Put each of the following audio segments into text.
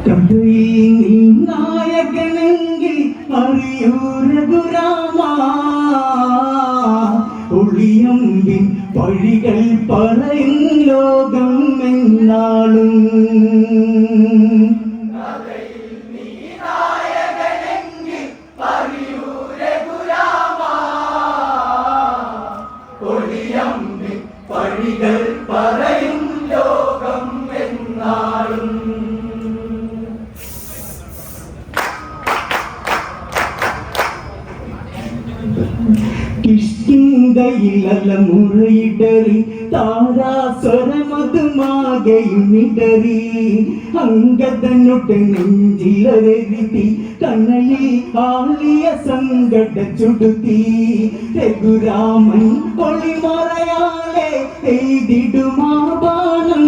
കഥയിൽ നീ നായകനെങ്കിൽ അറിയൂ രഘുരാമ, ഒളിയമ്പിൻ വഴികൾ പറയും ലോകം എന്നാളും. വഴികൾ പറയും ലോകം എന്നാളും. കിഷ്കിന്ധയിലല മുറയിടറി താരാസ്വരമതുമാകയുമിടറി, അങ്കദനുടെ നെഞ്ചിലരെഴുതി കണ്ണലിൽ ആളിയ സങ്കട ചുടുത്തി. രഘുരാമൻ ഒളിമറയാലെ എയ്തിടുമാ ബാണം,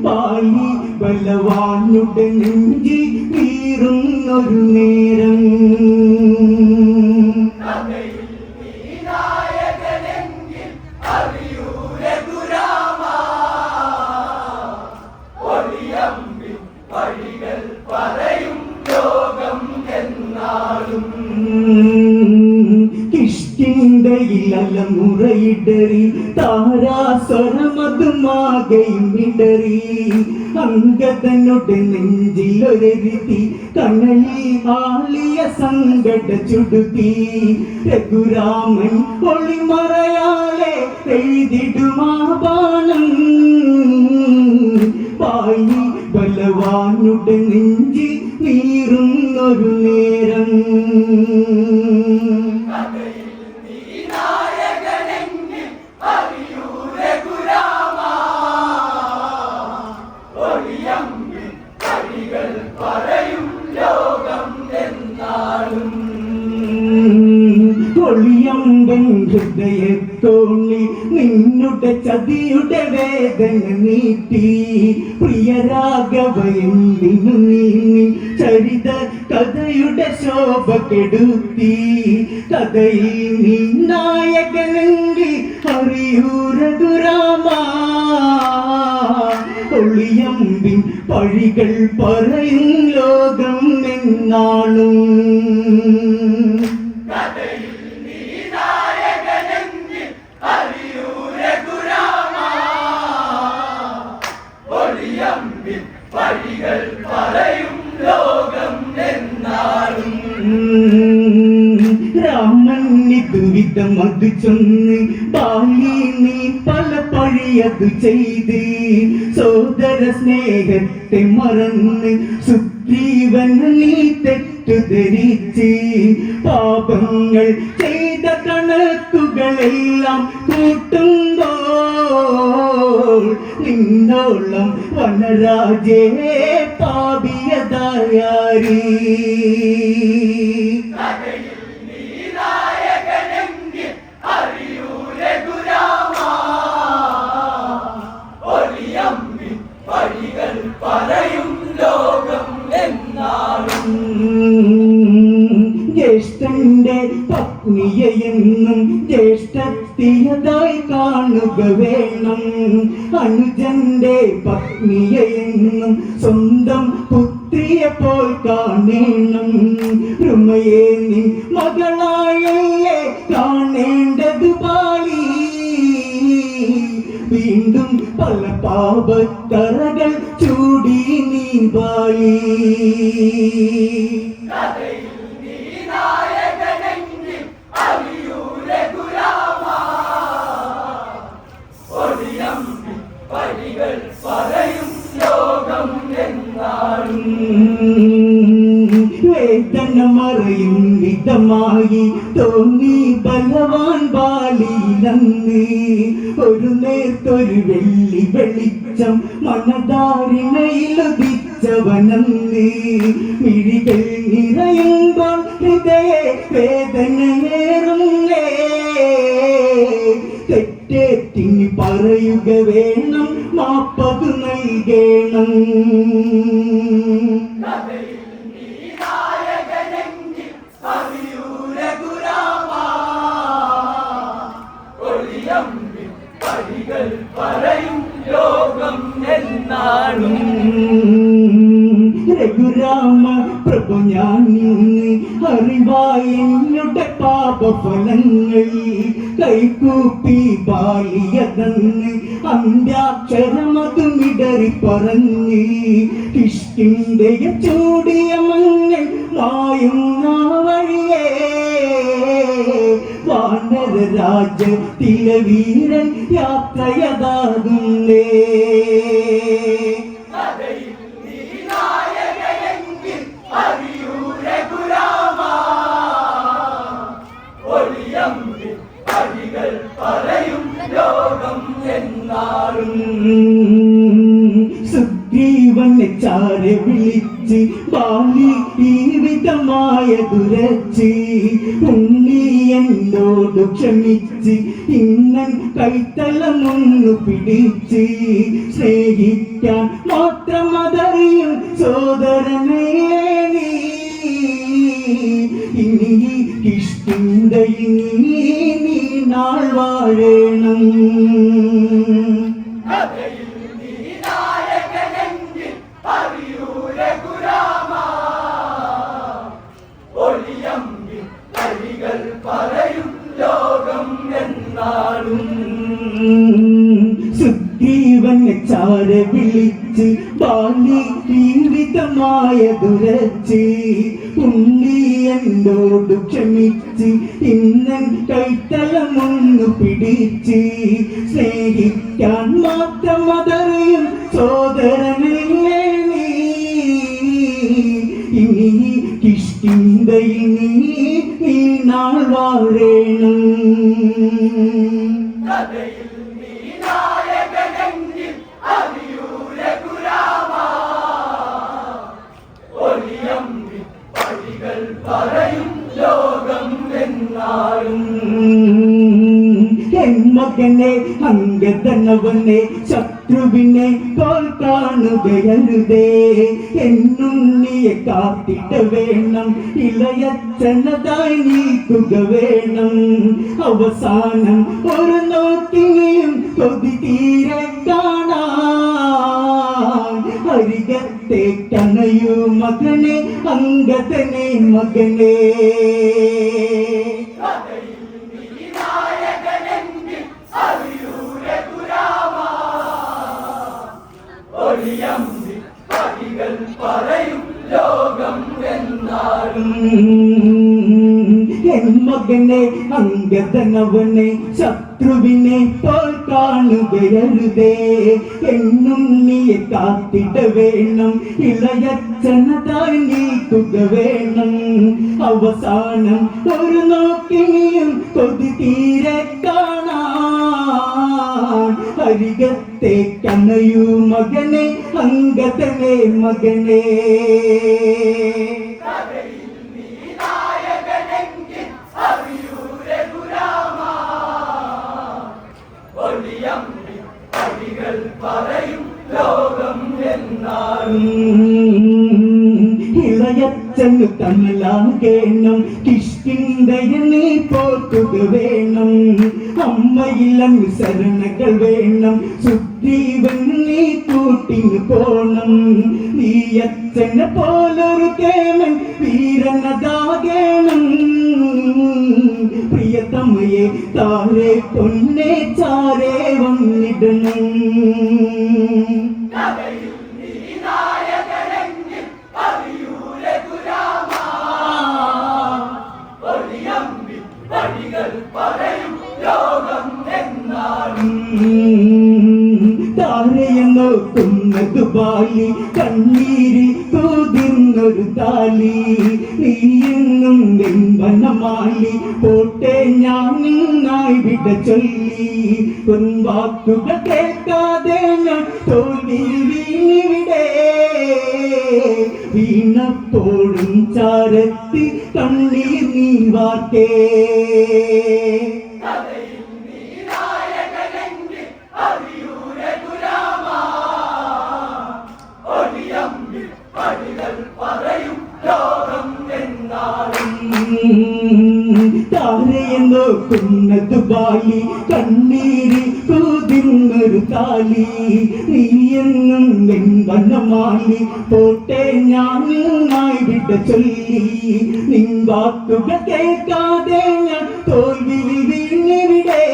പാലി ബലവാനുടെ നെഞ്ചിൽ വീറുന്നൊരു നേരം. കിഷ്കിന്ധയിലല മുറയിടറി താരാസ്വരമതുമാകയുമിടറി, അങ്കദനുടെ നെഞ്ചിലൊരെഴുതി കണ്ണലിൽ ആളിയ സങ്കട ചുടുത്തി. രഘുരാമൻ ഒളിമറയാലെ എഴുതിടുമാ ബാണം, പാലി ബലവാനുടെ നെഞ്ചിൽ നീറുന്നൊരു നേരം. ഒളിയമ്പൻ ഹൃദയത്തോളി നിന്നുടെ ചതിയുടെ വേദന നീട്ടി. പ്രിയരാഘവ എന്തിനു നീ ചരിത കഥയുടെ ശോഭ കെടുത്തി. കഥയിൽ നീ നായകനെങ്കിൽ അറിയൂ രഘുരാമ, ഒളിയമ്പിൻ പഴികൾ പറയും ലോകം എന്നാളും. വഴികൾ പറയും ലോകം എന്നാളും. രാമൻ ഇതുവിധം അത് ചൊന്ന് ബാലി നീ പല പഴിയതു ചെയ്ത്. സോദര സ്നേഹത്തെ മറന്ന് സുഗ്രീവൻ നീ തെറ്റുധരിച്ച്. പാപങ്ങൾ ചെയ്ത കണക്കുകളെല്ലാം കൂട്ടുമ്പോൾ നിന്നോളം വനരാജേ പാപിയതായാരി. പറയും ലോകം എന്നാളും. ജ്യേഷ്ഠന്റെ പത്നിയെന്നും ജ്യേഷ്ഠത്തിയതായി കാണുക വേണം. അനുജന്റെ പത്നിയെന്നും സ്വന്തം പുത്രിയെ പോൽ കാണണം. രുമയെ നീ മകളായല്ലേ കാണേണ്ടത് ബാലി. വീണ്ടും പല പാപത്തറകൾ ചൂടി നീ ബാലി. പറയും ലോകം എന്നാളും. വേദന മറയും വിധമായി തോന്നി ബലവാൻ ബാലിയിലന്ന്. ഒരു നേർത്തൊരു വെള്ളി വെളിച്ചം മനധാരിണയിലുദിച്ചവനന്ന്. മിഴികൾ നിറയുമ്പോൾ ഹൃദയ വേദനയേറുന്നേ. തെറ്റേറ്റിനി പറയുക വേണം, മാപ്പതു നൽകണം. വഴികൾ പറയും ലോകം എന്നാളും. രഘുരാമ പ്രഭു ഞാൻ ഇന്ന് അറിവായി എന്നുടെ പാപഫലങ്ങൾ കൈകൂപ്പി ബാലിയതന്ന് അന്ത്യാക്ഷരമതുമിടറി പറഞ്ഞ് കിഷ്കിന്ധയ ചൂടിയ മങ്ങൾ മായുന്ന വഴിയേ വാനരരാജ്യത്തിലെ വീരൻ യാത്രയതാകുന്നേ. വഴികൾ പറയും ലോകം എന്നാളും. സുഗ്രീവനെ ചാരെ വിളിച്ച് ബാലി ജീവിതമായ ദുരച്ച് ഉണ്ണി എന്നോട് ക്ഷമിച്ച് ഇന്നൻ കൈത്തലമൊന്നു പിടിച്ച് സ്നേഹിക്കാൻ മാത്രം അതറിയും സോദരനേ നീ. ഇനി കിഷ്കിന്ധയിൽ നീ നാൾ വാഴണം. വഴികൾ പറയും ലോകം എന്നാളും. സുഗ്രീവനെ ചാരെ വിളിച്ച് ബാലി ജീവിതമായ ദുരച്ച് ഉണ്ണി എന്നോട് ക്ഷമിച്ച് ഇന്നൻ കൈത്തലമൊന്നു പിടിച്ച് സ്നേഹിക്കാൻ മാത്രം അതറിയും സോദരനല്ലേ നീ. ഇനി കിഷ്കിന്ധയിൽ നീ നാൾ വാഴണം. വഴികൾ പറയും ലോകം എന്നാളും. എൻ മകനെ അംഗതനവനെ ശത്രുവിനെ പോൽ കാണുകയരുതേ. എന്നുണ്ണിയെ കാത്തിട്ട വേണം ഇളയച്ചനതായി നീക്കുക വേണം. അവസാനം ഒരു നോക്കിയും കൊതി തീരെ കാണാൻ അരികത്തെ കനയൂ മകനെ അംഗതനെ മകനെ. വഴികൾ പറയും ലോകം എന്നാളും. എൻ മകനെ അംഗതനവനെ ശത്രുവിനെ പോൽ കാണുകയരുതേ. എന്നുണ്ണിയെ കാത്തിട വേണം ഇളയച്ചനതായി നീക്കുക വേണം. അവസാനം ഒരു നോക്കിയും കൊതി തീരെ കാണാൻ അരികത്തെ കനയൂ മകനെ അംഗതനെ മകനെ. വഴികൾ പറയും ലോകം എന്നാളും. ഇളയച്ചന് തന്നലാകേണം കിഷ്കിന്ധയെ നീ പോറ്റുക വേണം. അമ്മയിലങ്ങ് ശരണകൾ വേണം സുഗ്രീവൻ നീ കൂട്ടിന് പോണം. നീ അച്ഛനെ പോലൊരു കേമൻ വീരനതാകേണം. പ്രിയതമയെ താരെ പൊന്നെ ചാരേ വന്നിടണം. വഴികൾ പറയും ലോകം എന്നാളും. താരയെ നോക്കുന്നത് ബാലി കണ്ണീരി കൂതിർന്നൊരു താലി. നീയെന്നും വെമ്പനമാലി പോട്ടെ ഞാൻ നിന്നായി വിട ചൊല്ലി. പൊൻവാക്കുകൾ കേൾക്കാതെ ഞാൻ തോൽവി വീണിവിടെ. വീണപ്പോഴും ചാരത്തി കണ്ണീർ നീ വാർത്തേ. വഴികൾ പറയും ലോകം എന്നാളും. താരയെ നോക്കുന്നത് ബാലി കണ്ണീരി താലി നീ എന്നും എൻ വനമാലി പോട്ടെ ഞാൻ വിട്ട ചൊല്ലി നിൻ വാക്കുകൾ കേൾക്കാതെ ഞാൻ തോൽവിയിൽ വീണിവിടെ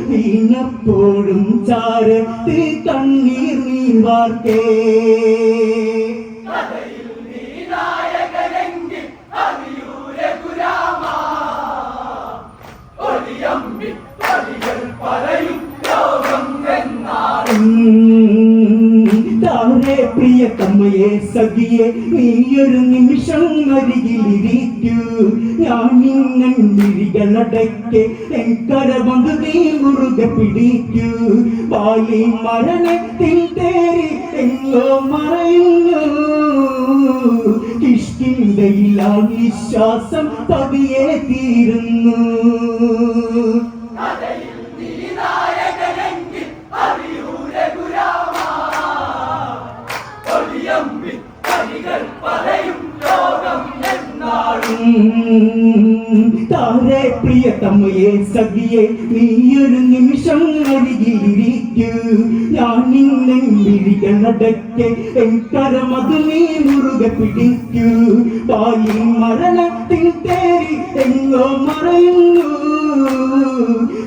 വീണപ്പോഴും ചാരത്തിൽ കണ്ണീർ നീ വാർത്തേ താരേ പ്രിയതമയെ സഖിയെ നീയൊരു നിമിഷം അരികിലിരിക്കൂ ഞാൻ ഇന്നടികളടയ്ക്ക് എൻ കരവന്ന് നീ മുറുകെ പിടിക്കൂ വാലി മരണത്തിൽ തേരി എങ്ങോ മറയുന്നു കിഷ്കിന്ധയില നിശ്വാസം പതിയെ തീരുന്നു താരേ പ്രിയതമയെ സഖിയെ നീയൊരു നിമിഷം അരികിലിരിക്കൂ ഞാൻ ഇന്നടികളടയ്ക്ക് എൻ കരമതു നീ മുറുകെ പിടിക്കൂ വാലി മരണത്തിൽ തേരി എങ്ങോ മറയുന്നു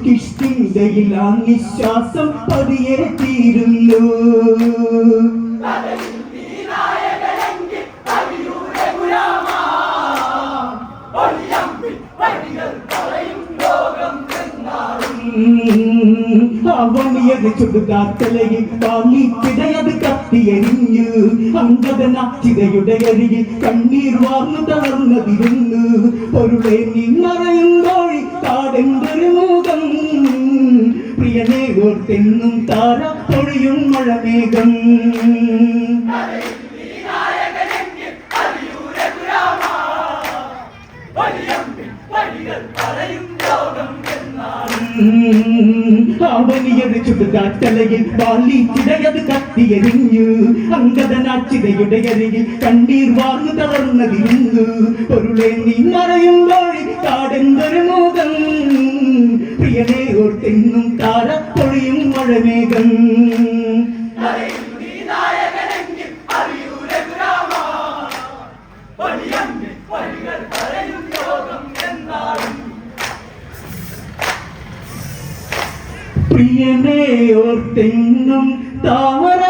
കിഷ്കിന്ധയില നിശ്വാസം പതിയെ തീരുന്നു അവനിയത് ചുടുകാത്തലയിൽ പാലിച്ചിടയത് കത്തിയെരിഞ്ഞു അങ്കദനാച്ചിതയുടെ അരികിൽ കണ്ണീർ വാർന്നു തളർന്നതിരുന്നു പൊരുളെ നിന്നറയുമ്പോൾ കാടെന്തൊരു മുഖം പ്രിയനെ ഓർത്തെന്നും താര പൊഴിയും മഴമേഘം അവനിയത് ചുടുകാറ്റലയിൽ പാലിച്ചിടയത് കത്തിയെരിഞ്ഞു അങ്കദനാച്ചിതയുടെ അരികിൽ കണ്ണീർ വാർന്നു തളർന്നതിരുന്നു പൊരുളെ നീ മറയുമ്പോൾ കാടെന്തൊരു മുഖം പ്രിയനെ ഓർത്തെന്നും താര പൊഴിയും മഴമേഘം പ്രിയനെ ഓർത്തെന്നും താര